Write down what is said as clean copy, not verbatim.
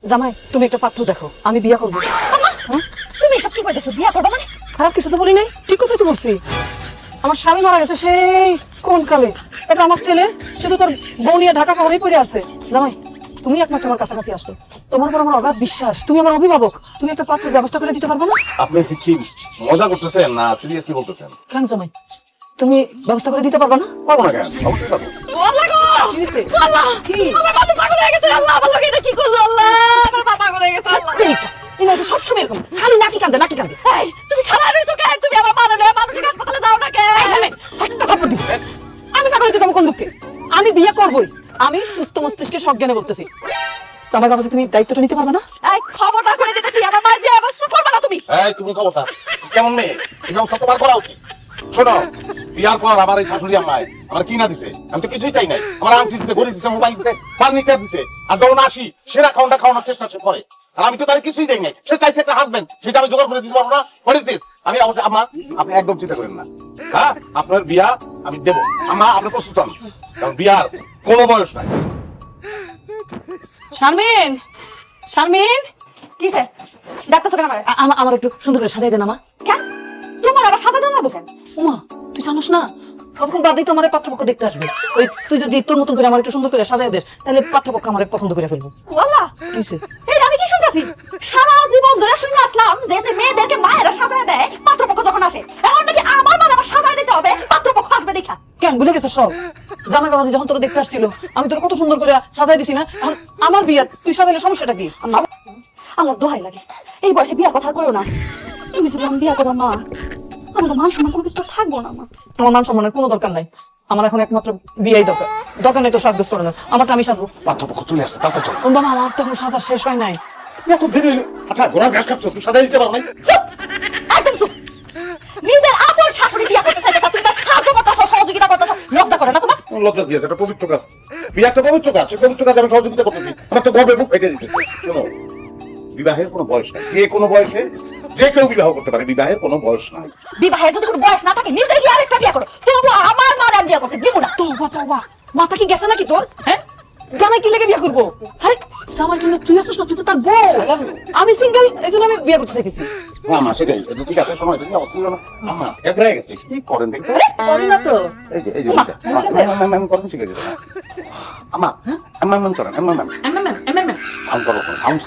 জামাই তুমি একটা পাত্র দেখো, আমি বিয়া করবো। তুমি এসব কি কইতেছো? বিয়া করবা মানে? খারাপ কিছু তো বলি নাই, ঠিক কথাই তো বলছি। আমার স্বামী মারা গেছে সেই কোন কালে, এটা আমার ছেলে সে তো তোর বউ নিয়ে ঢাকা শহরেই পড়ে আছে। জামাই তুমি একমাত্র আমার কাছাকাছি আসছো, তোমার উপর আমার অগাধ বিশ্বাস, তুমি আমার অভিভাবক, তুমি একটা পাত্রের ব্যবস্থা করে দিতে পারবে না? আপনি কি মজা করতেছেন না সিরিয়াসলি বলতেছেন? কেন জামাই তুমি ব্যবস্থা করে দিতে পারবে না? পাবো না কেন? অবশ্যই পাবো। আল্লাহ গো! কি হয়েছে? আল্লাহ! কি? আমার বাবা পাগল হয়ে গেছে। আল্লাহ, আমার লোক এটা কি করলো? আল্লাহ, আমার বাবা পাগল হয়ে গেছে। আল্লাহ! এটা সবসময় এরকম খালি নাকি কান্দে নাকি কান্দে। এই, তুমি খারাপ হইছো কেন? তুমি আমার মা নলে মানুষের হাসপাতালে যাও না কেন? একটা থাপ্পড় দিব। আমি পাগল হইতে যাবো কোন দুঃখে? আমি বিয়ে করবোই, আমি সুস্থ মস্তিষ্কে সজ্ঞানে বলতেছি। তো আমার বাবা তুমি দায়িত্বটা নিতে পারবে না? এই, খবরদার করে দিতেছি, আমার মায়ের বিয়ে ব্যবস্থা করবে না তুমি। এই তুমি খবরটা কেমন মেয়ে? এরকম সত্যবার করা উচিত। শোনো, বিয়ার পর আমার এই শাশুড়ি আমায় আমার কি না দিছে? আমি তো কিছুই চাই নাই। আমার আংটি দিছে, ঘড়ি দিছে, মোবাইল দিছে, ফার্নিচার দিছে। আর যখন আসি সেরা খাওয়াটা খাওয়ানোর চেষ্টা সে করে। আর আমি তো তার কিছুই দেই নাই। সে চাইছে একটা হাজবেন্ড, সেটা আমি জোগাড় করে দিতে পারবো না। What is this? আমি আমা আপনি একদম চিন্তা করেন না। হ্যাঁ, আপনার বিয়া আমি দেবো। আমা আপনি প্রস্তুত হন, কারণ বিয়ার কোনো বয়স নাই। শারমিন, শারমিন, কিসে? ডাক্তার কেন আমারে? আমার একটু সুন্দর করে সাজাই দেন আমা। কেন? তোমার আবার সাজা দেওয়া লাগবে কেন? উমা তুই জানোস না কতক্ষণ বাদেই তো আমার পাত্রপক্ষ দেখতে আসবে। ওই তুই যদি তোর মতন করে আমার একটু সুন্দর করে সাজাই দেস, তাহলে পাত্রপক্ষ আমার পছন্দ করে ফেলবো। আল্লাহ! কিসে? এই আমি কি শুনতেছি? সারা জীবন ধরে শুনে আসলাম যে যে মেয়েদেরকে মায়েরা সাজায় দেয় পাত্রপক্ষ যখন আসে, এখন নাকি আমার মানে আমার সাজায় দিতে হবে পাত্রপক্ষ আসবে দেখা। কেন ভুলে গেছো সব? জামাই বাবাজি যখন তোর দেখতে আসছিল আমি তোর কত সুন্দর করে সাজাই দিছি না? এখন আমার বিয়া তুই সাজাইলে সমস্যাটা কি? আল্লাহ দোহাই লাগে, এই বয়সে বিয়ার কথা করো না। তুমি যদি আমি বিয়া করো মা, আমার তো মান সম্মান কোনো কিছু থাকবো না মা। তোমার মান সম্মানের কোনো দরকার নাই, আমার এখন একমাত্র বিয়েই দরকার। দরকার নেই তো সাজগোজ করে না, আমারটা আমি সাজবো। পাত্রপক্ষ চলে আসছে, তাড়াতাড়ি চল। ও বাবা আমার তো এখন সাজা শেষ হয় নাই। এত দেরি হইলো। আচ্ছা, ঘোড়ার ঘাস খাচ্ছ, তুই সাজাই দিতে পারো নাই? চুপ! একদম চুপ! নিজের আপন শাশুড়ি বিয়া করতে চাইছে, তুমি তার সাহায্য করতেছো, সহযোগিতা করতেছো, লজ্জা করে না তোমার? লজ্জা দিয়ে এটা পবিত্র কাজ। বিয়ে একটা পবিত্র কাজ, সেই পবিত্র কাজে আমি সহযোগিতা করতেছি। আমার তো গর্বে বুক ফেটে দিতেছে। শোনো, বিবাহের কোনো বয়স নাই। যে কোনো বয়সে যে কেউ বিবাহ করতে পারে, বিবাহের কোনো বয়স নাই। বিবাহের যদি কোনো বয়স না থাকে, নিজের গিয়ে আরেকটা বিয়া করো। তবু আমার মার আমি বিয়া করতে দিব না। তোবা তোবা, মাথা কি গেছে নাকি তোর? হ্যাঁ, জামাই কি লেগে বিয়ে করবো? আরে জামার জন্য তুই আসছিস না, তুই তো তার বউ। আমি সিঙ্গেল, এই জন্য আমি বিয়ে করতে চাইতেছি। মা সেটাই, এটা ঠিক আছে। সময় তুমি অবস্থা না আমা একবার হয়ে গেছে। কি করেন দেখতে? করি না তো। এই যে আমি করেন শিখে গেছে। আমা করেন, সাউন্ড করো, সাউন্ড